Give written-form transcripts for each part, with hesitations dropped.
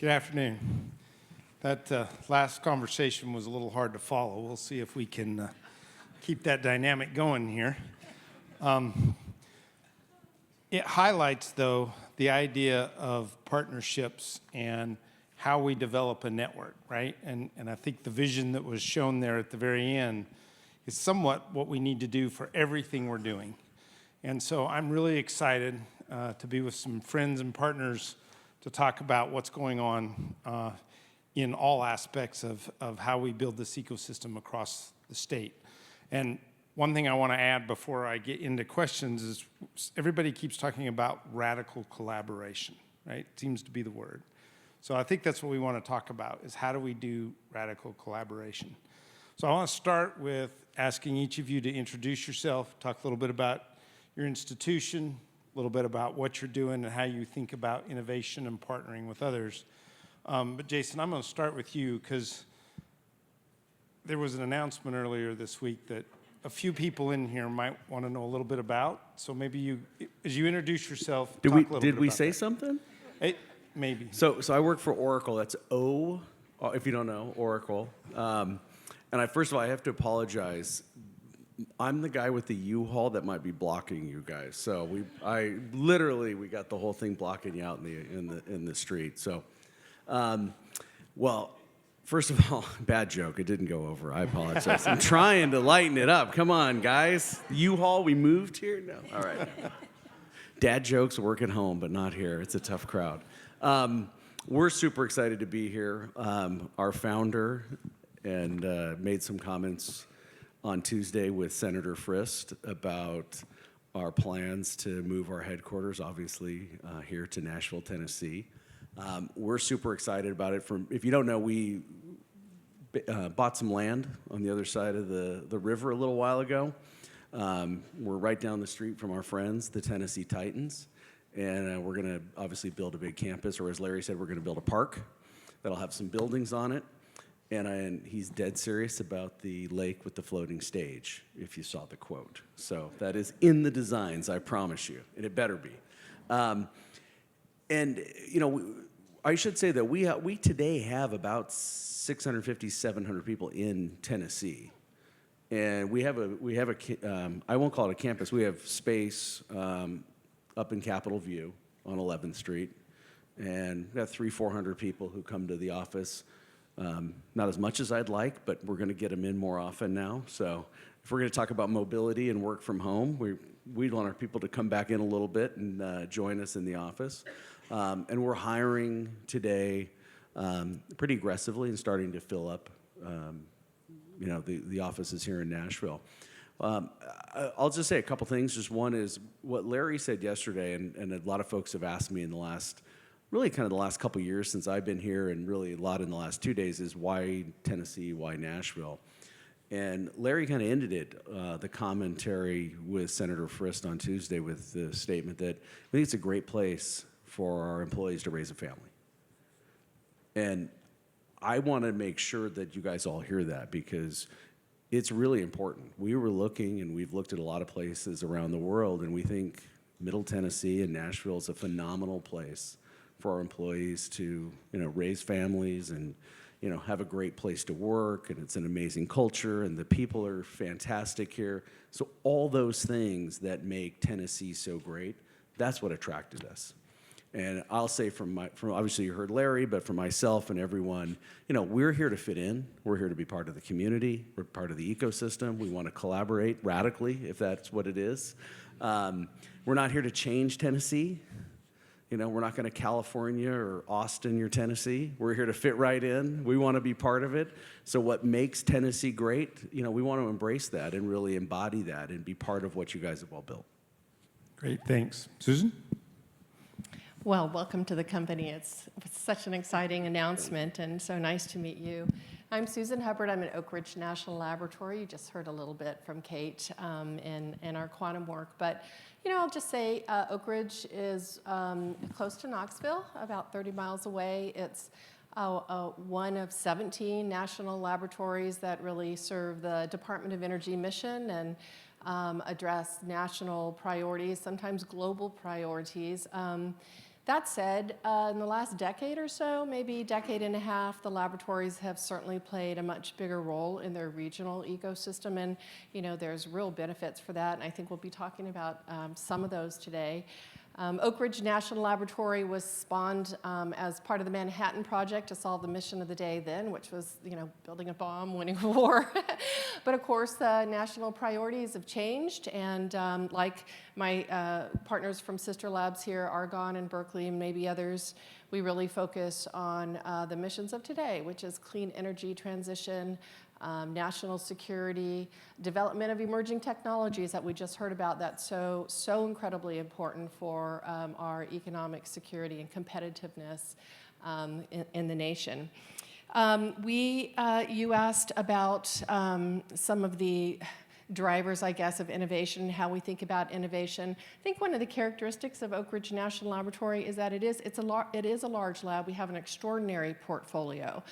Good afternoon. That last conversation was a little hard to follow. We'll see if we can keep that dynamic going here. It highlights, though, the idea of partnerships and how we develop a network, right? And I think the vision that was shown there at the very end is somewhat what we need to do for everything we're doing. And so I'm really excited to be with some friends and partners to talk about what's going on in all aspects of how we build this ecosystem across the state. And one thing I want to add before I get into questions is everybody keeps talking about radical collaboration, right? It seems to be the word. So I think that's what we want to talk about, is how do we do radical collaboration? So I want to start with asking each of you to introduce yourself, talk a little bit about your institution, a little bit about what you're doing and how you think about innovation and partnering with others. But Jason, I'm going to start with you because there was an announcement earlier this week that a few people in here might want to know a little bit about. So maybe you, as you introduce yourself, talk a little bit about Did we say that. something? Maybe. So I work for Oracle. That's O, if you don't know, Oracle. And first of all, I have to apologize. I'm the guy with the U-Haul that might be blocking you guys. So we got the whole thing blocking you out in the street. So, well, first of all, bad joke. It didn't go over. I apologize. I'm trying to lighten it up. Come on, guys. U-Haul, we moved here? No. All right. Dad jokes work at home, but not here. It's a tough crowd. We're super excited to be here. Our founder made some comments on Tuesday with Senator Frist about our plans to move our headquarters, obviously, here to Nashville, Tennessee. We're super excited about it. If you don't know, we bought some land on the other side of the river a little while ago. We're right down the street from our friends, the Tennessee Titans. And we're going to obviously build a big campus, or as Larry said, we're going to build a park that'll have some buildings on it. And he's dead serious about the lake with the floating stage, if you saw the quote. So that is in the designs, I promise you, and it better be. I should say that we today have about 650, 700 people in Tennessee. And we have I won't call it a campus, we have space up in Capitol View on 11th Street. And we have 300-400 people who come to the office. Not as much as I'd like, but we're going to get them in more often now. So if we're going to talk about mobility and work from home, we'd want our people to come back in a little bit and join us in the office. And we're hiring today pretty aggressively and starting to fill up the offices here in Nashville. I'll just say a couple things. Just one is what Larry said yesterday, and a lot of folks have asked me in the last couple of years since I've been here, and really a lot in the last 2 days, is why Tennessee, why Nashville? And Larry kind of ended it, the commentary with Senator Frist on Tuesday with the statement that I think it's a great place for our employees to raise a family. And I want to make sure that you guys all hear that because it's really important. We were looking, and we've looked at a lot of places around the world, and we think Middle Tennessee and Nashville is a phenomenal place for our employees to, raise families and, have a great place to work, and it's an amazing culture, and the people are fantastic here. So all those things that make Tennessee so great, that's what attracted us. And I'll say from obviously you heard Larry, but for myself and everyone, we're here to fit in. We're here to be part of the community. We're part of the ecosystem. We want to collaborate radically, if that's what it is. We're not here to change Tennessee. We're not going to California or Austin your Tennessee. We're here to fit right in. We want to be part of it. So what makes Tennessee great, we want to embrace that and really embody that and be part of what you guys have all built. Great, thanks. Susan? Well, welcome to the company. It's such an exciting announcement, and so nice to meet you. I'm Susan Hubbard. I'm at Oak Ridge National Laboratory. You just heard a little bit from Kate in our quantum work. But, I'll just say Oak Ridge is close to Knoxville, about 30 miles away. It's one of 17 national laboratories that really serve the Department of Energy mission and address national priorities, sometimes global priorities. That said, in the last decade or so, maybe decade and a half, the laboratories have certainly played a much bigger role in their regional ecosystem, and there's real benefits for that, and I think we'll be talking about some of those today. Oak Ridge National Laboratory was spawned as part of the Manhattan Project to solve the mission of the day then, which was, building a bomb, winning a war. But of course, national priorities have changed, and like my partners from sister labs here, Argonne and Berkeley, and maybe others, we really focus on the missions of today, which is clean energy transition, national security, development of emerging technologies that we just heard about that's so incredibly important for our economic security and competitiveness in the nation. You asked about some of the drivers, I guess, of innovation, how we think about innovation. I think one of the characteristics of Oak Ridge National Laboratory is that it is a large lab. We have an extraordinary portfolio.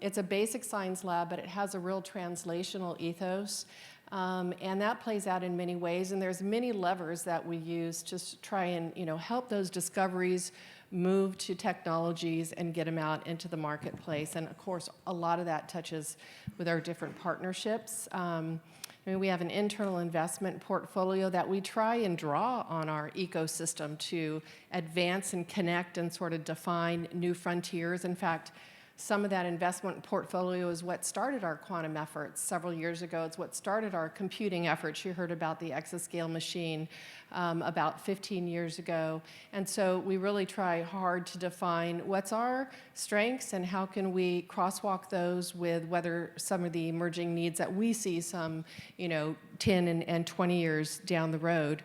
It's a basic science lab, but it has a real translational ethos. And that plays out in many ways, and there's many levers that we use to try and help those discoveries move to technologies and get them out into the marketplace. And of course, a lot of that touches with our different partnerships. We have an internal investment portfolio that we try and draw on our ecosystem to advance and connect and sort of define new frontiers. In fact, some of that investment portfolio is what started our quantum efforts several years ago. It's what started our computing efforts. You heard about the exascale machine about 15 years ago. And so we really try hard to define what's our strengths and how can we crosswalk those with whether some of the emerging needs that we see some 10 and 20 years down the road.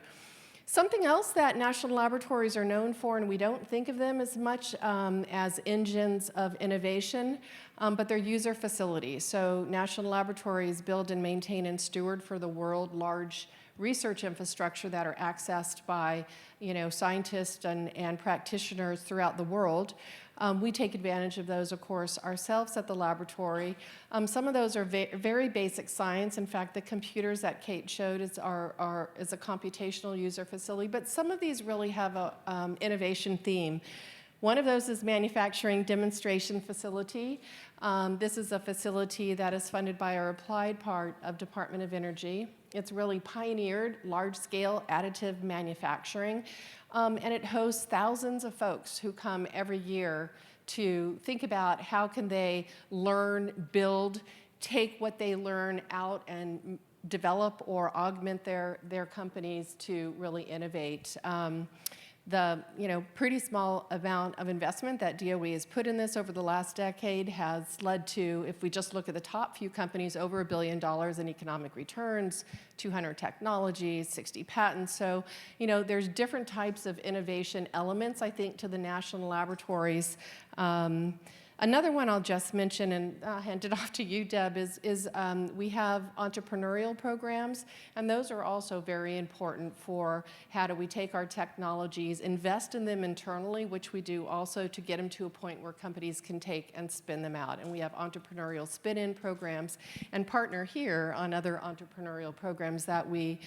Something else that national laboratories are known for, and we don't think of them as much as engines of innovation, but they're user facilities. So national laboratories build and maintain and steward for the world large research infrastructure that are accessed by scientists and practitioners throughout the world. We take advantage of those, of course, ourselves at the laboratory. Some of those are very basic science. In fact, the computers that Kate showed is a computational user facility, but some of these really have a innovation theme. One of those is manufacturing demonstration facility. This is a facility that is funded by our applied part of Department of Energy. It's really pioneered large-scale additive manufacturing, and it hosts thousands of folks who come every year to think about how can they learn, build, take what they learn out and develop or augment their companies to really innovate. The pretty small amount of investment that DOE has put in this over the last decade has led to, if we just look at the top few companies, over $1 billion in economic returns, 200 technologies, 60 patents. So, there's different types of innovation elements, I think, to the national laboratories. Another one I'll just mention, and I'll hand it off to you, Deb, is we have entrepreneurial programs, and those are also very important for how do we take our technologies, invest in them internally, which we do also to get them to a point where companies can take and spin them out. And we have entrepreneurial spin-in programs and partner here on other entrepreneurial programs that we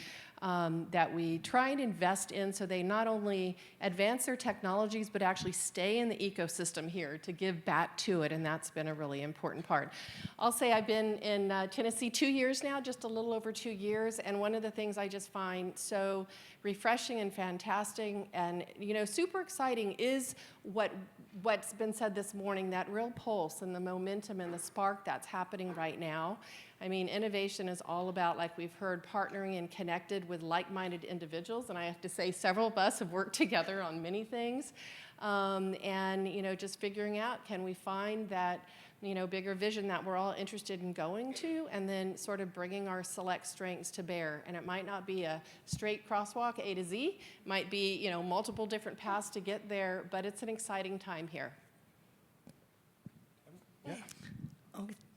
try and invest in so they not only advance their technologies, but actually stay in the ecosystem here to give back to it, and that's been a really important part. I'll say I've been in Tennessee 2 years now, just a little over 2 years, and one of the things I just find so refreshing and fantastic and super exciting is what's been said this morning, that real pulse and the momentum and the spark that's happening right now. I mean, innovation is all about, like we've heard, partnering and connected with like-minded individuals, and I have to say several of us have worked together on many things, and just figuring out, can we find that bigger vision that we're all interested in going to, and then sort of bringing our select strengths to bear. And it might not be a straight crosswalk A to Z, it might be multiple different paths to get there, but it's an exciting time here. Yeah.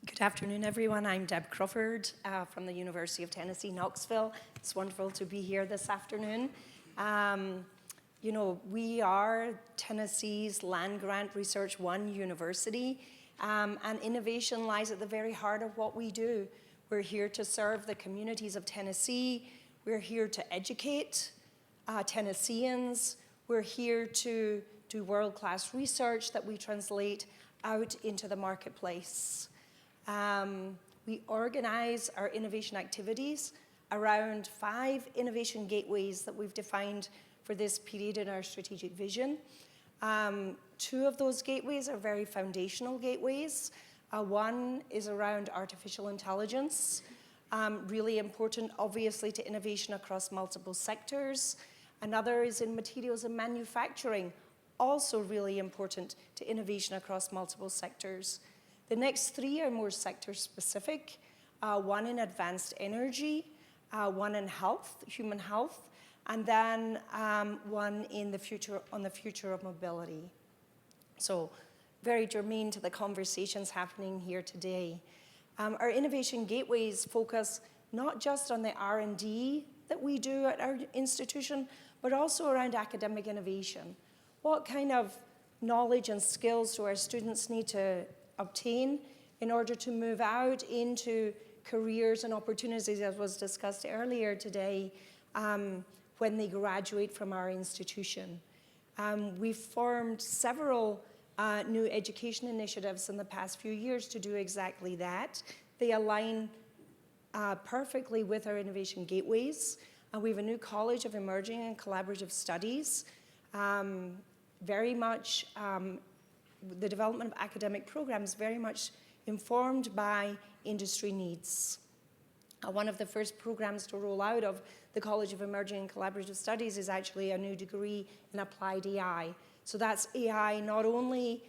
Good afternoon, everyone. I'm Deb Crawford from the University of Tennessee, Knoxville. It's wonderful to be here this afternoon. We are Tennessee's land-grant Research One university, and innovation lies at the very heart of what we do. We're here to serve the communities of Tennessee. We're here to educate Tennesseans. We're here to do world-class research that we translate out into the marketplace. We organize our innovation activities around 5 innovation gateways that we've defined for this period in our strategic vision. 2 of those gateways are very foundational gateways. One is around artificial intelligence, really important, obviously, to innovation across multiple sectors. Another is in materials and manufacturing, also really important to innovation across multiple sectors. The next 3 are more sector-specific, one in advanced energy, one in health, human health, and then one in the future, on the future of mobility. So very germane to the conversations happening here today. Our innovation gateways focus not just on the R&D that we do at our institution, but also around academic innovation. What kind of knowledge and skills do our students need to obtain in order to move out into careers and opportunities, as was discussed earlier today, when they graduate from our institution? We've formed several new education initiatives in the past few years to do exactly that. They align perfectly with our innovation gateways. We have a new College of Emerging and Collaborative Studies. Very much, the development of academic programs very much informed by industry needs. One of the first programs to roll out of the College of Emerging and Collaborative Studies is actually a new degree in applied AI. So that's AI not only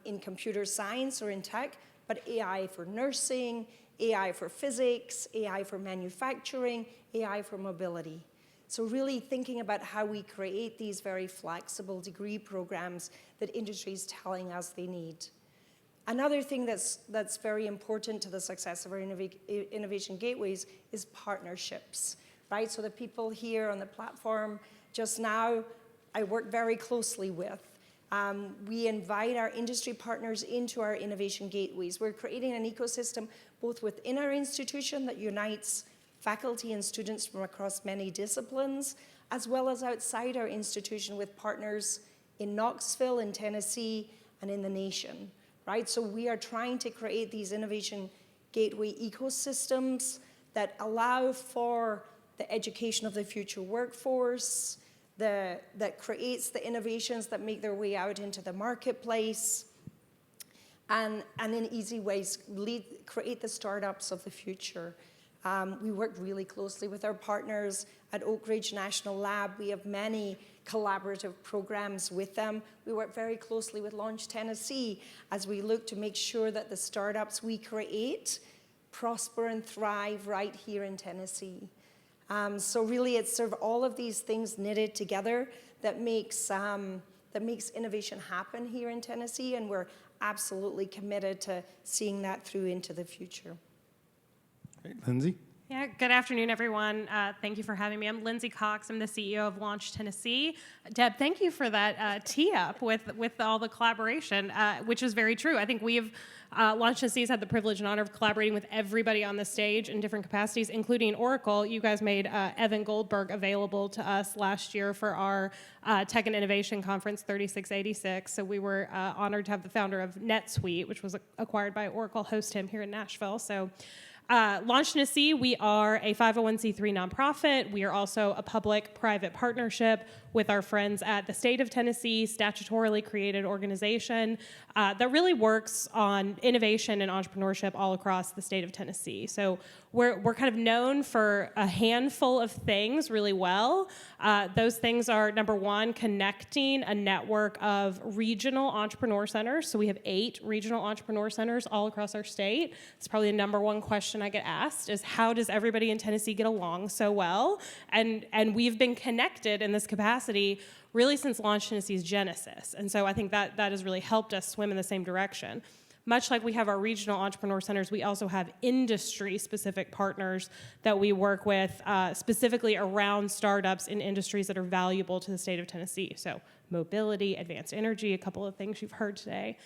in computer science or in tech, but AI for nursing, AI for physics, AI for manufacturing, AI for mobility. So really thinking about how we create these very flexible degree programs that industry is telling us they need. Another thing that's very important to the success of our innovation gateways is partnerships, right? So the people here on the platform just now, I work very closely with. We invite our industry partners into our innovation gateways. We're creating an ecosystem both within our institution that unites faculty and students from across many disciplines, as well as outside our institution with partners in Knoxville, in Tennessee, and in the nation, right? So we are trying to create these innovation gateway ecosystems that allow for the education of the future workforce, that creates the innovations that make their way out into the marketplace, and in easy ways create the startups of the future. We work really closely with our partners at Oak Ridge National Lab. We have many collaborative programs with them. We work very closely with Launch Tennessee as we look to make sure that the startups we create prosper and thrive right here in Tennessee. So really it's sort of all of these things knitted together that makes innovation happen here in Tennessee, and we're absolutely committed to seeing that through into the future. Great. Lindsay? Yeah, good afternoon, everyone. Thank you for having me. I'm Lindsay Cox. I'm the CEO of Launch Tennessee. Deb, thank you for that tee-up with all the collaboration, which is very true. I think we've, Launch Tennessee has had the privilege and honor of collaborating with everybody on the stage in different capacities, including Oracle. You guys made Evan Goldberg available to us last year for our Tech and Innovation Conference 3686. So we were honored to have the founder of NetSuite, which was acquired by Oracle, host him here in Nashville. So Launch Tennessee, we are a 501c3 nonprofit. We are also a public-private partnership with our friends at the state of Tennessee, statutorily created organization that really works on innovation and entrepreneurship all across the state of Tennessee. So we're kind of known for a handful of things really well. Those things are, number one, connecting a network of regional entrepreneur centers. So we have 8 regional entrepreneur centers all across our state. It's probably the number one question I get asked is, how does everybody in Tennessee get along so well? And we've been connected in this capacity really since Launch Tennessee's genesis. And so I think that has really helped us swim in the same direction. Much like we have our regional entrepreneur centers, we also have industry-specific partners that we work with specifically around startups in industries that are valuable to the state of Tennessee. So mobility, advanced energy, a couple of things you've heard today.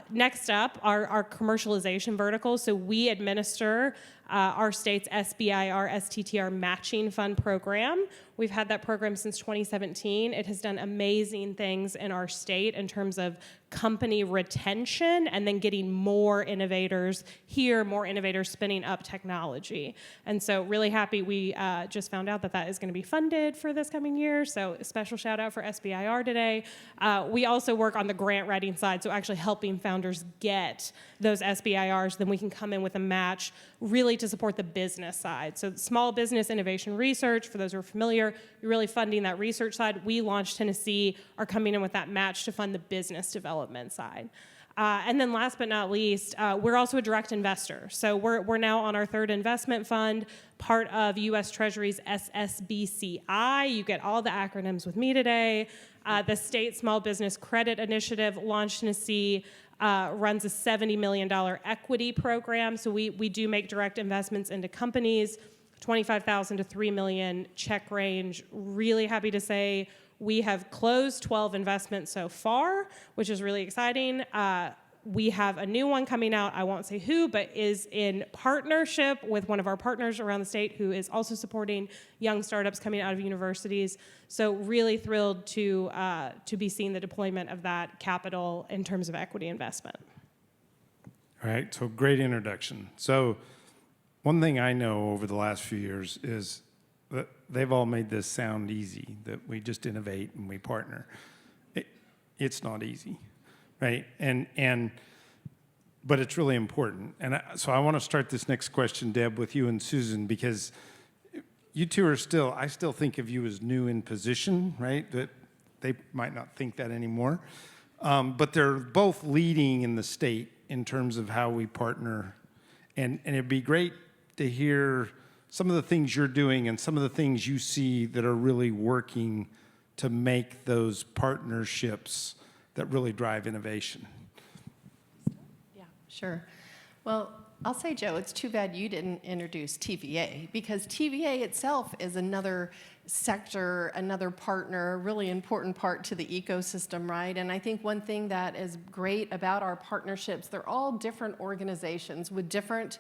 Next up, our commercialization verticals. So we administer our state's SBIR, STTR matching fund program. We've had that program since 2017. It has done amazing things in our state in terms of company retention and then getting more innovators here, more innovators spinning up technology. And so really happy we just found out that that is going to be funded for this coming year. So a special shout out for SBIR today. We also work on the grant writing side, so actually helping founders get those SBIRs. Then we can come in with a match really to support the business side. So small business innovation research, for those who are familiar, you're really funding that research side. We Launch Tennessee are coming in with that match to fund the business development side. And then last but not least, we're also a direct investor. So we're now on our third investment fund, part of U.S. Treasury's SSBCI. You get all the acronyms with me today. The State Small Business Credit Initiative, Launch Tennessee, runs a $70 million equity program. So we do make direct investments into companies, $25,000 to $3 million check range. Really happy to say we have closed 12 investments so far, which is really exciting. We have a new one coming out, I won't say who, but is in partnership with one of our partners around the state who is also supporting young startups coming out of universities. So really thrilled to be seeing the deployment of that capital in terms of equity investment. All right, so great introduction. So one thing I know over the last few years is that they've all made this sound easy, that we just innovate and we partner. It's not easy, right? But it's really important. And so I want to start this next question, Deb, with you and Susan, because you two are I still think of you as new in position, right? That they might not think that anymore. But they're both leading in the state in terms of how we partner. And it'd be great to hear some of the things you're doing and some of the things you see that are really working to make those partnerships that really drive innovation. Yeah, sure. Well, I'll say, Joe, it's too bad you didn't introduce TVA, because TVA itself is another sector, another partner, really important part to the ecosystem, right? And I think one thing that is great about our partnerships, they're all different organizations with different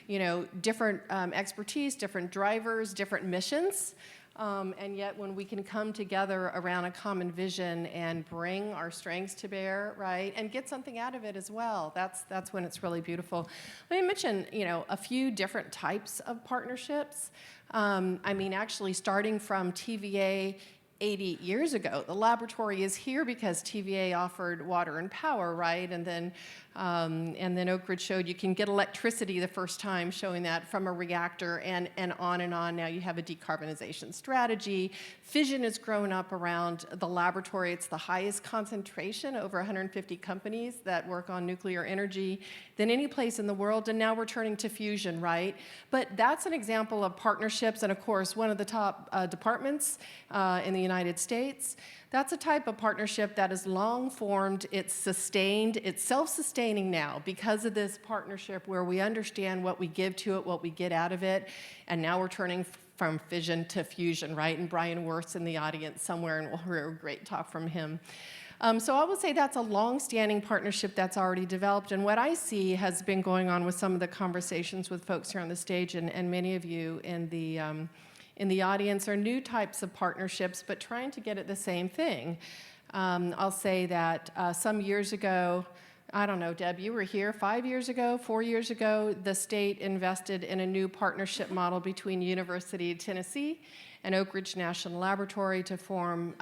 expertise, different drivers, different missions. And yet when we can come together around a common vision and bring our strengths to bear, right, and get something out of it as well, that's when it's really beautiful. Let me mention, a few different types of partnerships. Actually starting from TVA 80 years ago, the laboratory is here because TVA offered water and power, right? And then Oak Ridge showed you can get electricity the first time, showing that from a reactor, and on and on. Now you have a decarbonization strategy. Fission has grown up around the laboratory. It's the highest concentration, over 150 companies that work on nuclear energy than any place in the world. And now we're turning to fusion, right? But that's an example of partnerships. And of course, one of the top departments in the United States. That's a type of partnership that is long formed, it's sustained, it's self-sustaining now because of this partnership where we understand what we give to it, what we get out of it, and now we're turning from fission to fusion, right? And Brian Worth's in the audience somewhere, and we'll hear a great talk from him. So I would say that's a long-standing partnership that's already developed, and what I see has been going on with some of the conversations with folks here on the stage, and many of you in the audience, are new types of partnerships, but trying to get at the same thing. I'll say that some years ago, I don't know, Deb, you were here 5 years ago, 4 years ago, the state invested in a new partnership model between University of Tennessee and Oak Ridge National Laboratory to form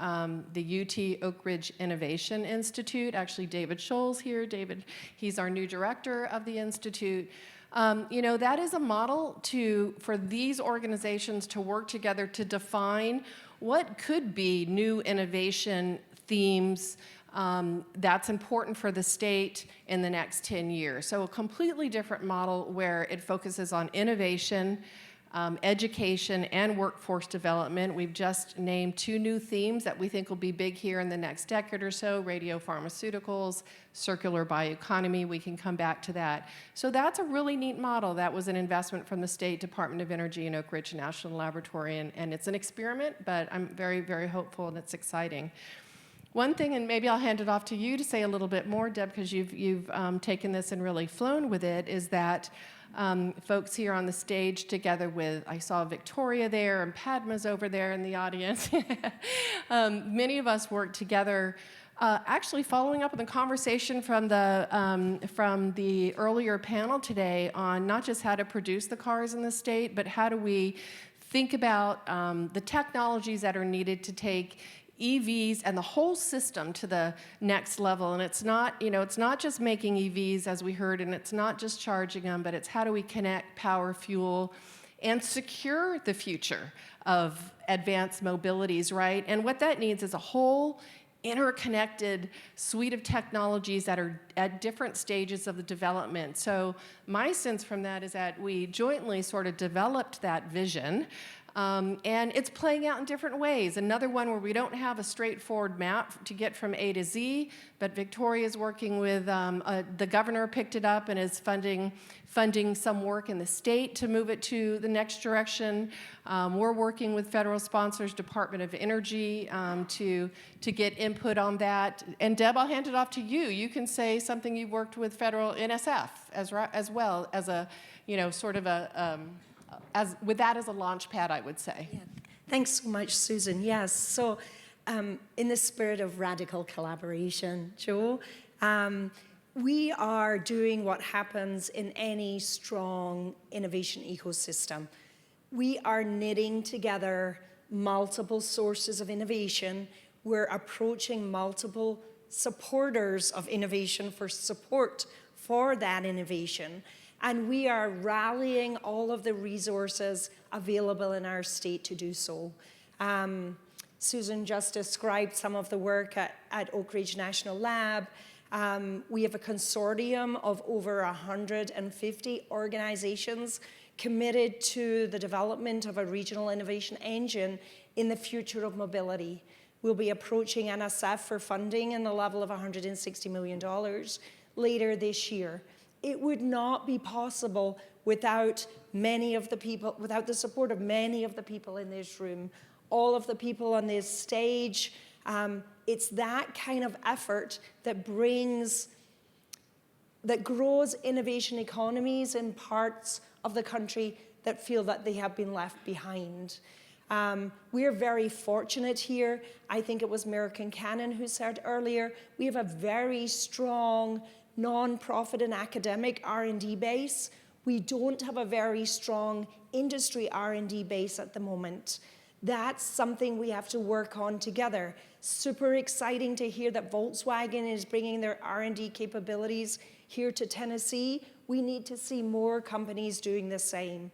the UT Oak Ridge Innovation Institute. Actually, David Scholl's here. David, he's our new director of the institute. That is a model for these organizations to work together to define what could be new innovation themes that's important for the state in the next 10 years. So a completely different model where it focuses on innovation, education, and workforce development. We've just named 2 new themes that we think will be big here in the next decade or so: radiopharmaceuticals, circular bioeconomy. We can come back to that. So that's a really neat model. That was an investment from the State Department of Energy and Oak Ridge National Laboratory, and it's an experiment, but I'm very, very hopeful, and it's exciting. One thing, and maybe I'll hand it off to you to say a little bit more, Deb, because you've taken this and really flown with it, is that folks here on the stage together with, I saw Victoria there and Padma's over there in the audience. Many of us work together, actually following up on the conversation from the earlier panel today on not just how to produce the cars in the state, but how do we think about the technologies that are needed to take EVs and the whole system to the next level. And it's not, it's not just making EVs, as we heard, and it's not just charging them, but it's how do we connect power, fuel, and secure the future of advanced mobilities, right? And what that needs is a whole interconnected suite of technologies that are at different stages of the development. So my sense from that is that we jointly sort of developed that vision. And it's playing out in different ways. Another one where we don't have a straightforward map to get from A to Z, but Victoria's working with, the governor picked it up and is funding some work in the state to move it to the next direction. We're working with federal sponsors, Department of Energy, to get input on that. And Deb, I'll hand it off to you. You can say something you've worked with federal NSF as well as a, sort of a, with that as a launch pad, I would say. Yeah. Thanks so much, Susan. Yes, so in the spirit of radical collaboration, Joe, we are doing what happens in any strong innovation ecosystem. We are knitting together multiple sources of innovation. We're approaching multiple supporters of innovation for support for that innovation. And we are rallying all of the resources available in our state to do so. Susan just described some of the work at Oak Ridge National Lab. We have a consortium of over 150 organizations committed to the development of a regional innovation engine in the future of mobility. We'll be approaching NSF for funding in the level of $160 million later this year. It would not be possible without without the support of many of the people in this room, all of the people on this stage. It's that kind of effort that grows innovation economies in parts of the country that feel that they have been left behind. We're very fortunate here. I think it was Mayor Concannon who said earlier, we have a very strong non-profit and academic R&D base. We don't have a very strong industry R&D base at the moment. That's something we have to work on together. Super exciting to hear that Volkswagen is bringing their R&D capabilities here to Tennessee. We need to see more companies doing the same.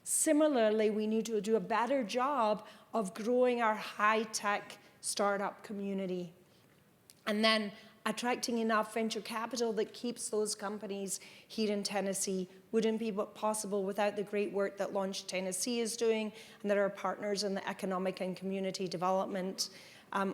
Similarly, we need to do a better job of growing our high-tech startup community. And then attracting enough venture capital that keeps those companies here in Tennessee wouldn't be possible without the great work that Launch Tennessee is doing and that our partners in the Economic and Community Development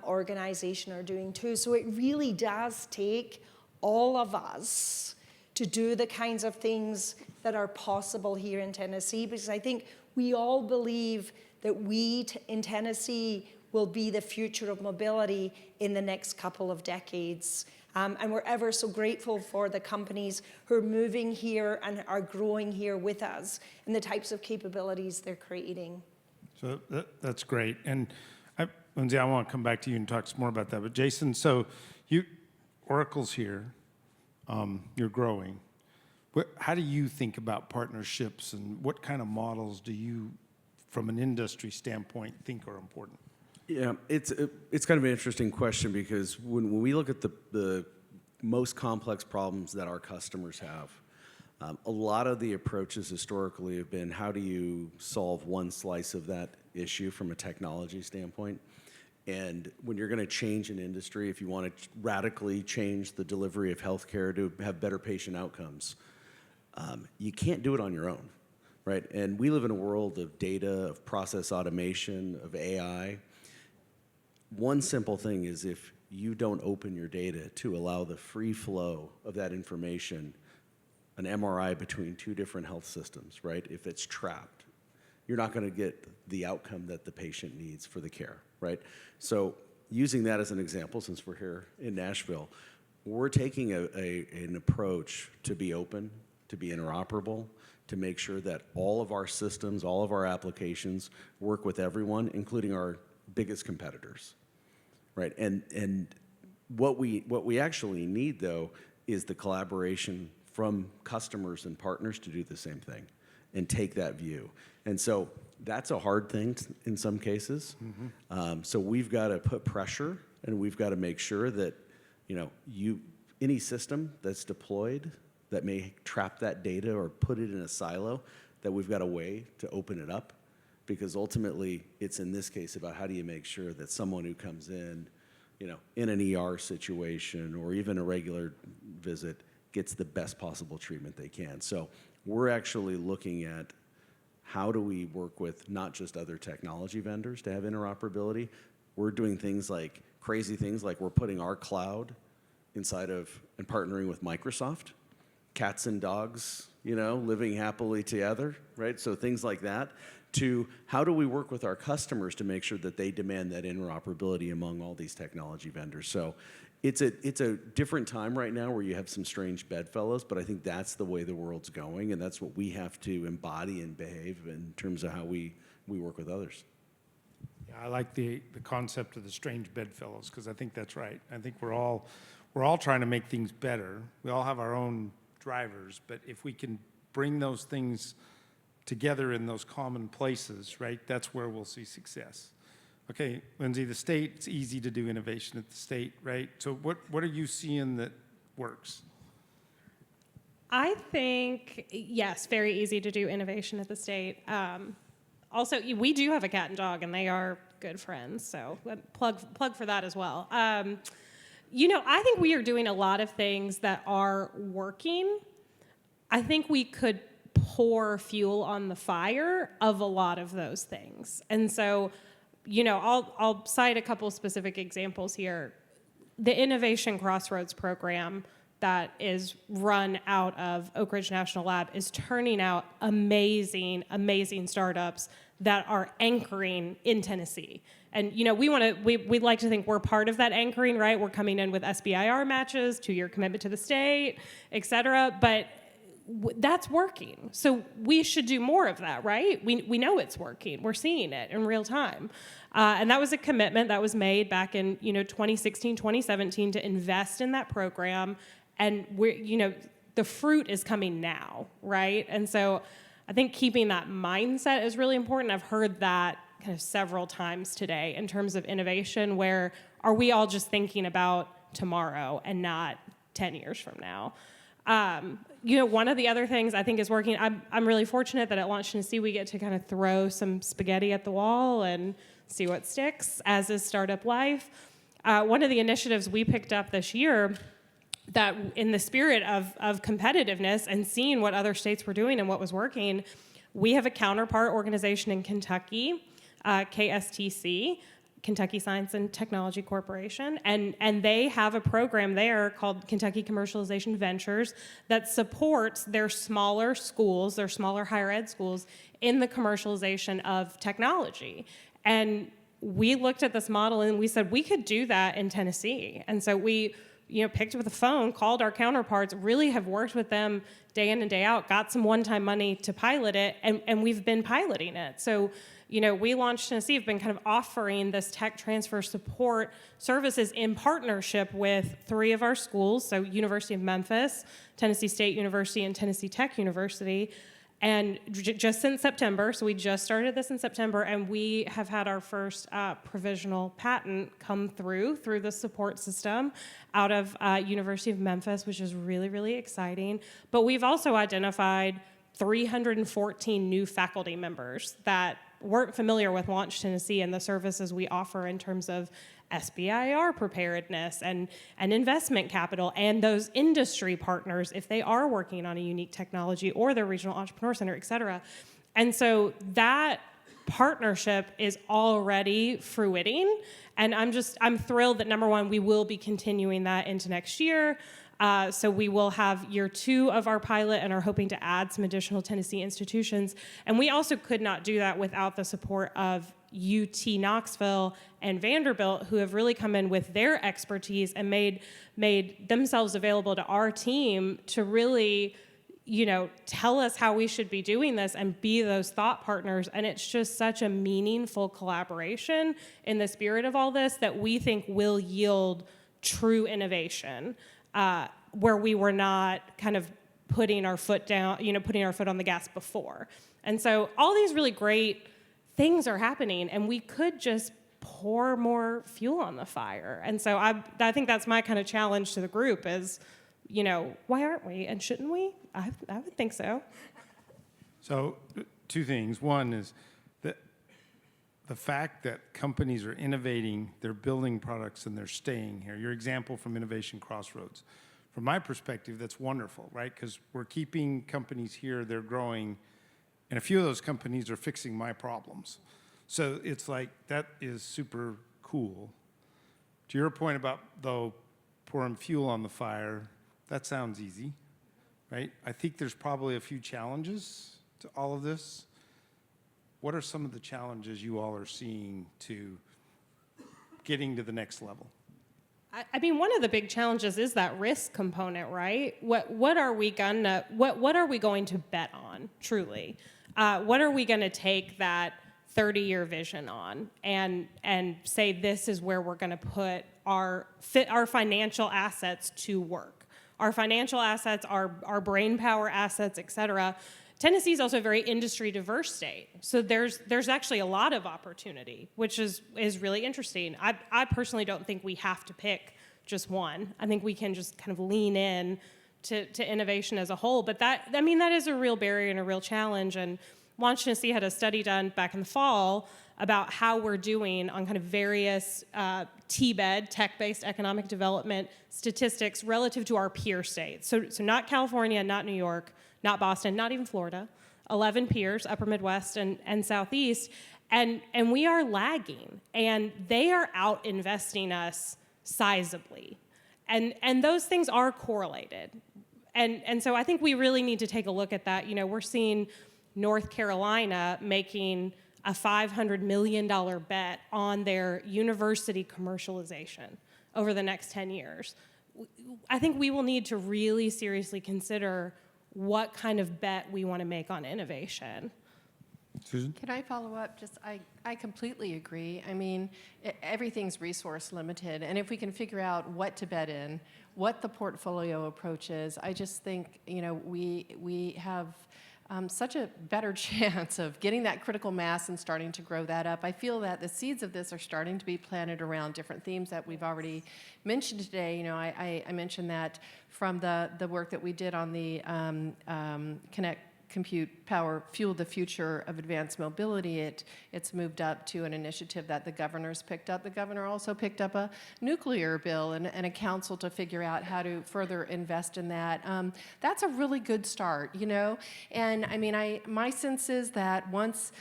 Organization are doing too. So it really does take all of us to do the kinds of things that are possible here in Tennessee, because I think we all believe that we in Tennessee will be the future of mobility in the next couple of decades. And we're ever so grateful for the companies who are moving here and are growing here with us and the types of capabilities they're creating. So that's great. And Lindsay, I want to come back to you and talk some more about that. But Jason, so Oracle's here, you're growing. How do you think about partnerships, and what kind of models do you, from an industry standpoint, think are important? Yeah, it's kind of an interesting question, because when we look at the most complex problems that our customers have, a lot of the approaches historically have been, how do you solve one slice of that issue from a technology standpoint? And when you're going to change an industry, if you want to radically change the delivery of healthcare to have better patient outcomes, you can't do it on your own, right? And we live in a world of data, of process automation, of AI. One simple thing is, if you don't open your data to allow the free flow of that information, an MRI between two different health systems, right? If it's trapped, you're not going to get the outcome that the patient needs for the care, right? So using that as an example, since we're here in Nashville, we're taking an approach to be open, to be interoperable, to make sure that all of our systems, all of our applications work with everyone, including our biggest competitors, right? And what we actually need, though, is the collaboration from customers and partners to do the same thing and take that view. And so that's a hard thing in some cases. So we've got to put pressure, and we've got to make sure that, any system that's deployed that may trap that data or put it in a silo, that we've got a way to open it up. Because ultimately, it's in this case about how do you make sure that someone who comes in, in an ER situation or even a regular visit gets the best possible treatment they can. So we're actually looking at how do we work with not just other technology vendors to have interoperability. We're doing crazy things like we're putting our cloud inside of and partnering with Microsoft. Cats and dogs, living happily together, right? So things like that, to how do we work with our customers to make sure that they demand that interoperability among all these technology vendors. So it's a different time right now where you have some strange bedfellows, but I think that's the way the world's going, and that's what we have to embody and behave in terms of how we work with others. Yeah, I like the concept of the strange bedfellows, because I think that's right. I think we're all trying to make things better. We all have our own drivers, but if we can bring those things together in those common places, right, that's where we'll see success. Okay, Lindsay, the state, it's easy to do innovation at the state, right? So what are you seeing that works? I think, yes, very easy to do innovation at the state. Also, we do have a cat and dog, and they are good friends, so plug for that as well. I think we are doing a lot of things that are working. I think we could pour fuel on the fire of a lot of those things. And so, I'll cite a couple specific examples here. The Innovation Crossroads program that is run out of Oak Ridge National Lab is turning out amazing, amazing startups that are anchoring in Tennessee. And we'd like to think we're part of that anchoring, right? We're coming in with SBIR matches, 2-year commitment to the state, et cetera. But that's working. So we should do more of that, right? We know it's working. We're seeing it in real time. And that was a commitment that was made back in 2016, 2017 to invest in that program. And the fruit is coming now, right? And so I think keeping that mindset is really important. I've heard that kind of several times today in terms of innovation, where are we all just thinking about tomorrow and not 10 years from now? One of the other things I think is working, I'm really fortunate that at Launch Tennessee we get to kind of throw some spaghetti at the wall and see what sticks, as is Startup Life. One of the initiatives we picked up this year that in the spirit of competitiveness and seeing what other states were doing and what was working, we have a counterpart organization in Kentucky, KSTC, Kentucky Science and Technology Corporation, and they have a program there called Kentucky Commercialization Ventures that supports their smaller schools, their smaller higher ed schools, in the commercialization of technology. And we looked at this model and we said we could do that in Tennessee. And so we picked up the phone, called our counterparts, really have worked with them day in and day out, got some one-time money to pilot it, and we've been piloting it. So we Launched Tennessee have been kind of offering this tech transfer support services in partnership with 3 of our schools, so University of Memphis, Tennessee State University, and Tennessee Tech University. And just since September, so we just started this in September, and we have had our first provisional patent come through the support system out of University of Memphis, which is really, really exciting. But we've also identified 314 new faculty members that weren't familiar with Launch Tennessee and the services we offer in terms of SBIR preparedness and investment capital, and those industry partners if they are working on a unique technology or their regional entrepreneur center, et cetera. And so that partnership is already fruiting, and I'm thrilled that, number one, we will be continuing that into next year. So we will have year 2 of our pilot and are hoping to add some additional Tennessee institutions. And we also could not do that without the support of UT Knoxville and Vanderbilt, who have really come in with their expertise and made themselves available to our team to really, tell us how we should be doing this and be those thought partners. And it's just such a meaningful collaboration in the spirit of all this that we think will yield true innovation, where we were not kind of putting our foot down, putting our foot on the gas before. And so all these really great things are happening, and we could just pour more fuel on the fire. And so I think that's my kind of challenge to the group is, why aren't we? And shouldn't we? I would think so. So two things. One is that the fact that companies are innovating, they're building products, and they're staying here. Your example from Innovation Crossroads. From my perspective, that's wonderful, right? Because we're keeping companies here, they're growing, and a few of those companies are fixing my problems. So it's like, that is super cool. To your point about, though, pouring fuel on the fire, that sounds easy, right? I think there's probably a few challenges to all of this. What are some of the challenges you all are seeing to getting to the next level? I mean, one of the big challenges is that risk component, right? What are we going to bet on, truly? What are we going to take that 30-year vision on and say this is where we're going to put our financial assets to work? Our financial assets, our brain power assets, et cetera. Tennessee is also a very industry diverse state. So there's actually a lot of opportunity, which is really interesting. I personally don't think we have to pick just one. I think we can just kind of lean in to innovation as a whole. But that is a real barrier and a real challenge. And Launch Tennessee had a study done back in the fall about how we're doing on kind of various TBED, tech-based economic development statistics relative to our peer states. So not California, not New York, not Boston, not even Florida, 11 peers, upper Midwest and Southeast, and we are lagging, and they are out investing us sizably. And those things are correlated. And so I think we really need to take a look at that. We're seeing North Carolina making a $500 million bet on their university commercialization over the next 10 years. I think we will need to really seriously consider what kind of bet we want to make on innovation. Susan? Can I follow up? I completely agree. I mean, everything's resource limited, and if we can figure out what to bet in, what the portfolio approach is, I just think we have such a better chance of getting that critical mass and starting to grow that up. I feel that the seeds of this are starting to be planted around different themes that we've already mentioned today. I mentioned that from the work that we did on the Connect, Compute, Power, Fuel the Future of Advanced Mobility, it's moved up to an initiative that the governor's picked up. The governor also picked up a nuclear bill and a council to figure out how to further invest in that. That's a really good start, And I mean, my sense is that once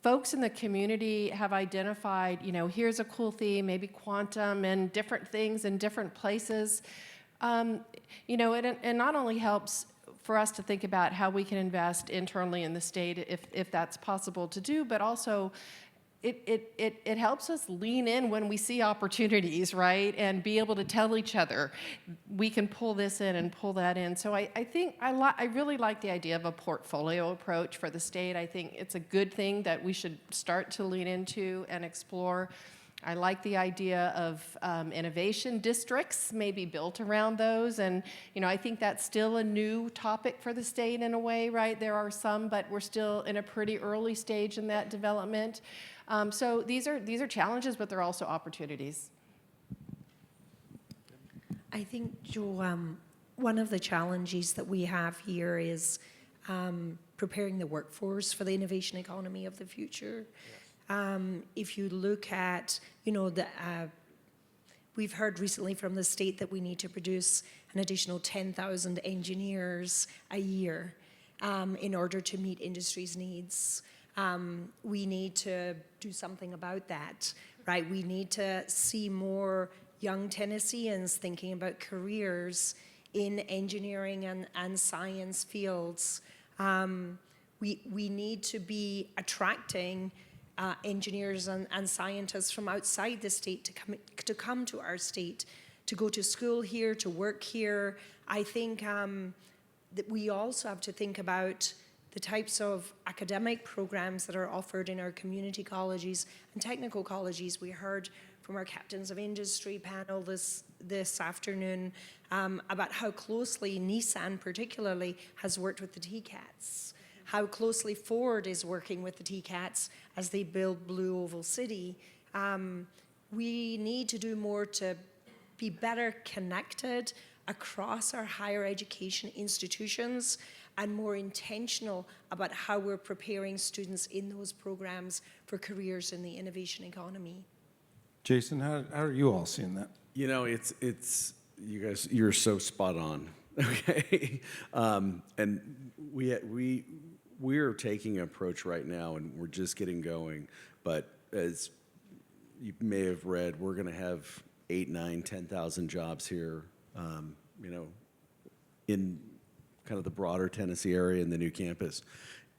folks in the community have identified, here's a cool theme, maybe quantum and different things in different places, it not only helps for us to think about how we can invest internally in the state if that's possible to do, but also it helps us lean in when we see opportunities, right? And be able to tell each other, we can pull this in and pull that in. So I think I really like the idea of a portfolio approach for the state. I think it's a good thing that we should start to lean into and explore. I like the idea of innovation districts, maybe built around those. And, I think that's still a new topic for the state in a way, right? There are some, but we're still in a pretty early stage in that development. So these are challenges, but they're also opportunities. I think, Joe, one of the challenges that we have here is preparing the workforce for the innovation economy of the future. If you look at, we've heard recently from the state that we need to produce an additional 10,000 engineers a year in order to meet industry's needs. We need to do something about that, right? We need to see more young Tennesseans thinking about careers in engineering and science fields. We need to be attracting engineers and scientists from outside the state to come to our state, to go to school here, to work here. I think that we also have to think about the types of academic programs that are offered in our community colleges and technical colleges. We heard from our Captains of Industry panel this afternoon about how closely Nissan particularly has worked with the TCATs, how closely Ford is working with the TCATs as they build Blue Oval City. We need to do more to be better connected across our higher education institutions and more intentional about how we're preparing students in those programs for careers in the innovation economy. Jason, how are you all seeing that? You know, it's you guys, you're so spot on. Okay, and we're taking an approach right now, and we're just getting going. But as you may have read, we're going to have 8, 9, 10,000 jobs here. You know, in kind of the broader Tennessee area in the new campus.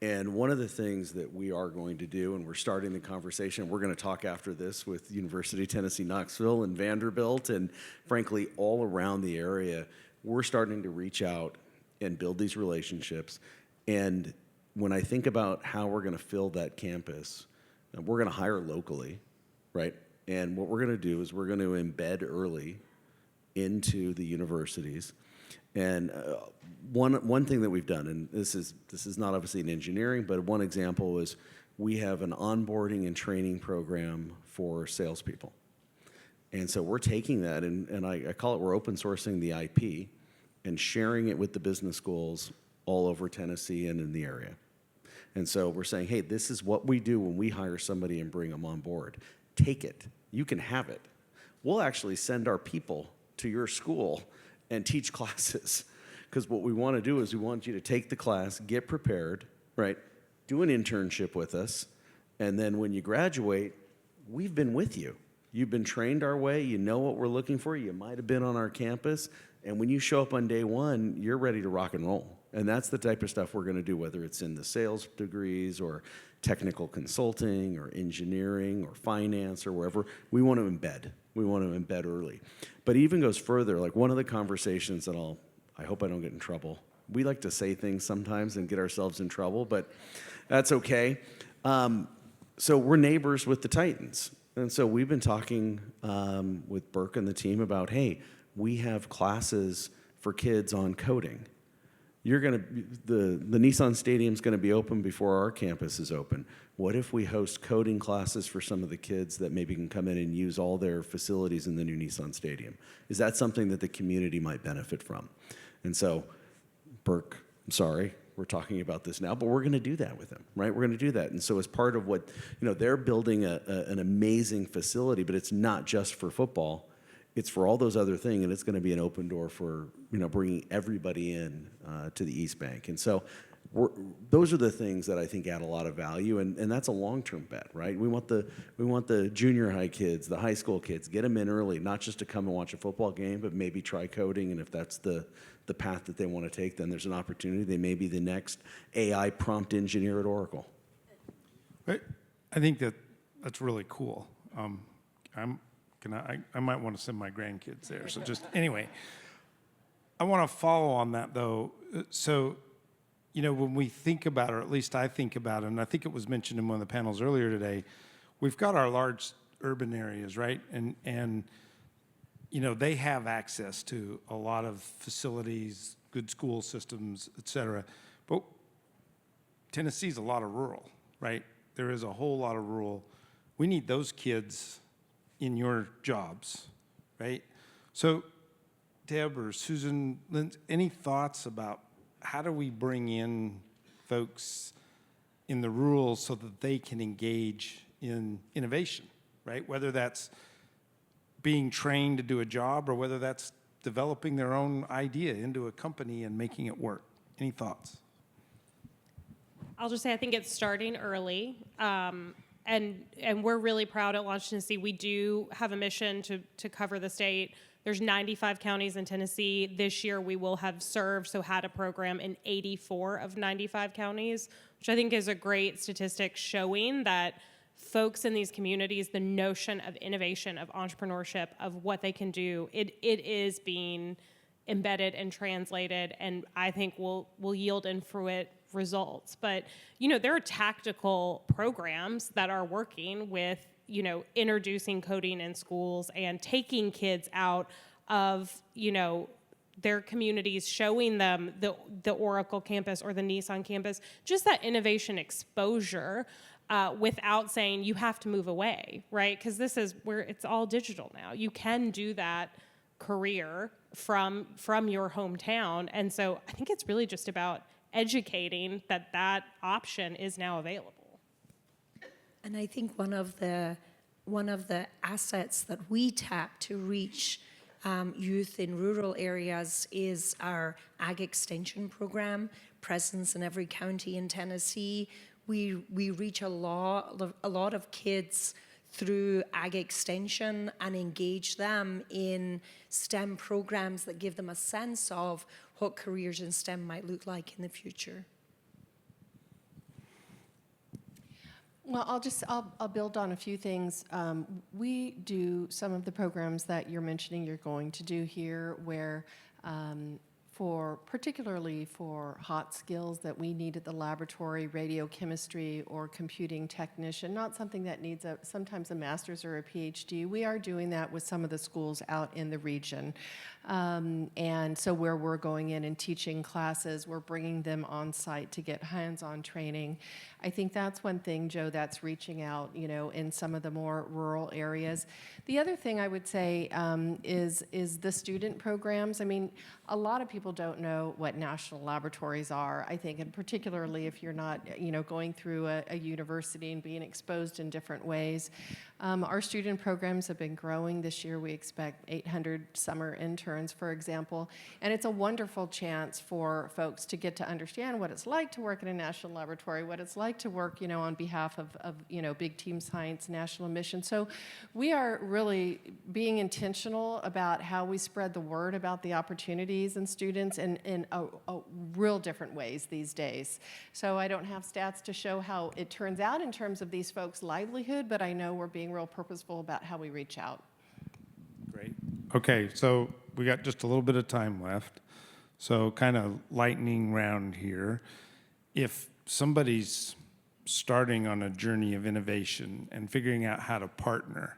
And one of the things that we are going to do, and we're starting the conversation, we're going to talk after this with University of Tennessee Knoxville and Vanderbilt, and frankly, all around the area, we're starting to reach out and build these relationships. And when I think about how we're going to fill that campus, we're going to hire locally, right? And what we're going to do is we're going to embed early into the universities. And one thing that we've done, and this is not obviously in engineering, but one example is we have an onboarding and training program for salespeople. And so we're taking that, and I call it, we're open sourcing the IP and sharing it with the business schools all over Tennessee and in the area. And so we're saying, hey, this is what we do when we hire somebody and bring them on board. Take it. You can have it. We'll actually send our people to your school and teach classes, because what we want to do is we want you to take the class, get prepared, right? Do an internship with us, and then when you graduate, we've been with you. You've been trained our way. You know what we're looking for. You might have been on our campus, and when you show up on day one, you're ready to rock and roll. And that's the type of stuff we're going to do, whether it's in the sales degrees or technical consulting or engineering or finance or wherever. We want to embed. We want to embed early. But it even goes further. Like one of the conversations that I hope I don't get in trouble. We like to say things sometimes and get ourselves in trouble, but that's okay. So we're neighbors with the Titans. And so we've been talking with Burke and the team about, hey, we have classes for kids on coding. The Nissan Stadium's going to be open before our campus is open. What if we host coding classes for some of the kids that maybe can come in and use all their facilities in the new Nissan Stadium? Is that something that the community might benefit from? And so, Burke, I'm sorry, we're talking about this now, but we're going to do that with them, right? We're going to do that. And so as part of what, they're building an amazing facility, but it's not just for football. It's for all those other things, and it's going to be an open door for, bringing everybody in to the East Bank. And so those are the things that I think add a lot of value, and that's a long-term bet, right? We want the junior high kids, the high school kids, get them in early, not just to come and watch a football game, but maybe try coding, and if that's the path that they want to take, then there's an opportunity. They may be the next AI prompt engineer at Oracle. I think that's really cool. I might want to send my grandkids there. So just anyway, I want to follow on that though. So, when we think about, or at least I think about it, and I think it was mentioned in one of the panels earlier today, we've got our large urban areas, right? And they have access to a lot of facilities, good school systems, et cetera. But Tennessee's a lot of rural, right? There is a whole lot of rural. We need those kids in your jobs, right? So, Deb or Susan, any thoughts about how do we bring in folks in the rural so that they can engage in innovation, right? Whether that's being trained to do a job or whether that's developing their own idea into a company and making it work. Any thoughts? I'll just say I think it's starting early. And we're really proud at Launch Tennessee. We do have a mission to cover the state. There's 95 counties in Tennessee. This year we will have served, so had a program in 84 of 95 counties, which I think is a great statistic showing that folks in these communities the notion of innovation, of entrepreneurship, of what they can do. It is being embedded and translated, and I think will yield and fruit results. But, there are tactical programs that are working with, introducing coding in schools and taking kids out of, their communities, showing them the Oracle campus or the Nissan campus, just that innovation exposure without saying you have to move away, right? Because this is where it's all digital now. You can do that career from your hometown. And so I think it's really just about educating that option is now available. And I think one of the assets that we tap to reach youth in rural areas is our Ag Extension program, presence in every county in Tennessee. We reach a lot of kids through Ag Extension and engage them in STEM programs that give them a sense of what careers in STEM might look like in the future. Well, I'll build on a few things. We do some of the programs that you're mentioning you're going to do here where particularly for hot skills that we need at the laboratory, radiochemistry or computing technician, not something that needs sometimes a master's or a PhD. We are doing that with some of the schools out in the region. And so where we're going in and teaching classes, we're bringing them on site to get hands-on training. I think that's one thing, Joe, that's reaching out, in some of the more rural areas. The other thing I would say is the student programs. I mean, a lot of people don't know what national laboratories are, I think, and particularly if you're not, going through a university and being exposed in different ways. Our student programs have been growing. This year we expect 800 summer interns, for example, and it's a wonderful chance for folks to get to understand what it's like to work in a national laboratory, what it's like to work, on behalf of big team science, national mission. So we are really being intentional about how we spread the word about the opportunities and students in a real different ways these days. So I don't have stats to show how it turns out in terms of these folks' livelihood, but I know we're being real purposeful about how we reach out. Great. Okay, so we got just a little bit of time left. So kind of lightning round here. If somebody's starting on a journey of innovation and figuring out how to partner,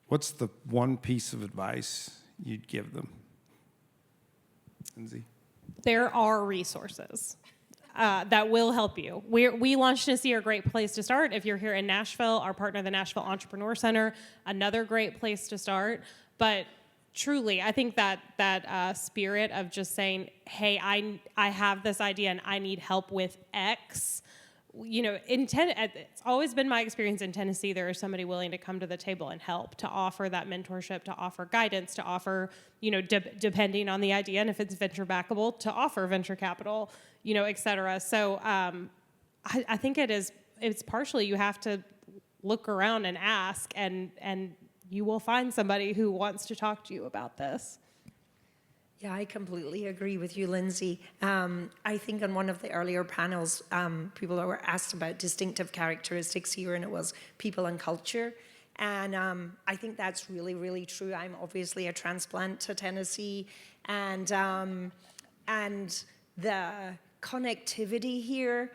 what's the one piece of advice you'd give them? Lindsay? There are resources that will help you. We Launch Tennessee are a great place to start. If you're here in Nashville, our partner, the Nashville Entrepreneur Center, another great place to start. But truly, I think that spirit of just saying, hey, I have this idea and I need help with X. It's always been my experience in Tennessee, there is somebody willing to come to the table and help, to offer that mentorship, to offer guidance, to offer, depending on the idea, and if it's venture backable, to offer venture capital, et cetera. So I think it's partially you have to look around and ask, and you will find somebody who wants to talk to you about this. Yeah, I completely agree with you, Lindsay. I think on one of the earlier panels, people were asked about distinctive characteristics here, and it was people and culture. And I think that's really, really true. I'm obviously a transplant to Tennessee, and the connectivity here,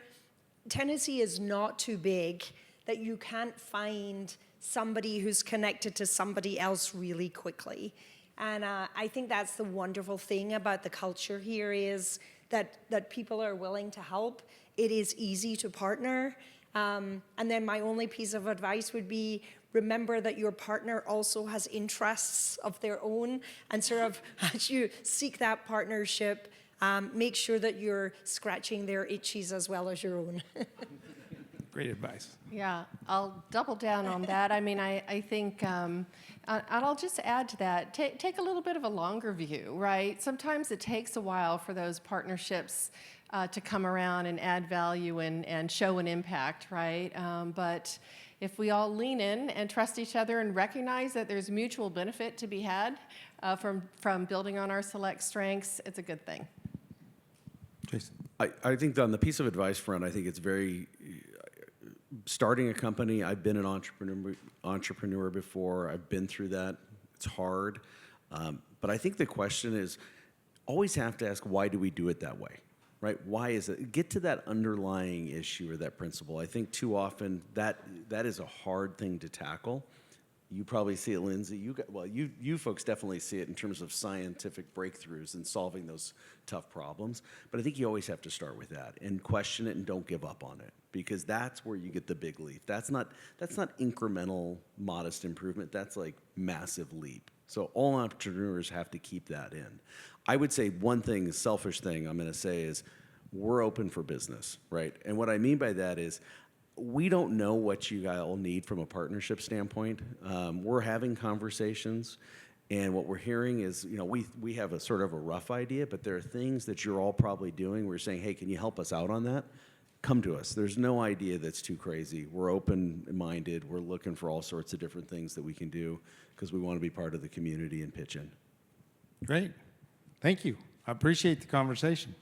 Tennessee is not too big that you can't find somebody who's connected to somebody else really quickly. And I think that's the wonderful thing about the culture here is that people are willing to help. It is easy to partner. And then my only piece of advice would be remember that your partner also has interests of their own. And sort of as you seek that partnership, make sure that you're scratching their itches as well as your own. Great advice. Yeah, I'll double down on that. I mean, I think, and I'll just add to that, take a little bit of a longer view, right? Sometimes it takes a while for those partnerships to come around and add value and show an impact, right? But if we all lean in and trust each other and recognize that there's mutual benefit to be had from building on our select strengths, it's a good thing. Jason? I think on the piece of advice front, I think it's very starting a company, I've been an entrepreneur before. I've been through that. It's hard. But I think the question is, always have to ask, why do we do it that way? Right? Why is it? Get to that underlying issue or that principle. I think too often that is a hard thing to tackle. You probably see it, Lindsay. You folks definitely see it in terms of scientific breakthroughs and solving those tough problems. But I think you always have to start with that and question it and don't give up on it, because that's where you get the big leap. That's not incremental, modest improvement. That's like massive leap. So all entrepreneurs have to keep that in. I would say one thing, a selfish thing I'm going to say is we're open for business, right? And what I mean by that is we don't know what you all need from a partnership standpoint. We're having conversations, and what we're hearing is, we have a sort of a rough idea, but there are things that you're all probably doing. We're saying, hey, can you help us out on that? Come to us. There's no idea that's too crazy. We're open-minded. We're looking for all sorts of different things that we can do because we want to be part of the community and pitch in. Great. Thank you. I appreciate the conversation.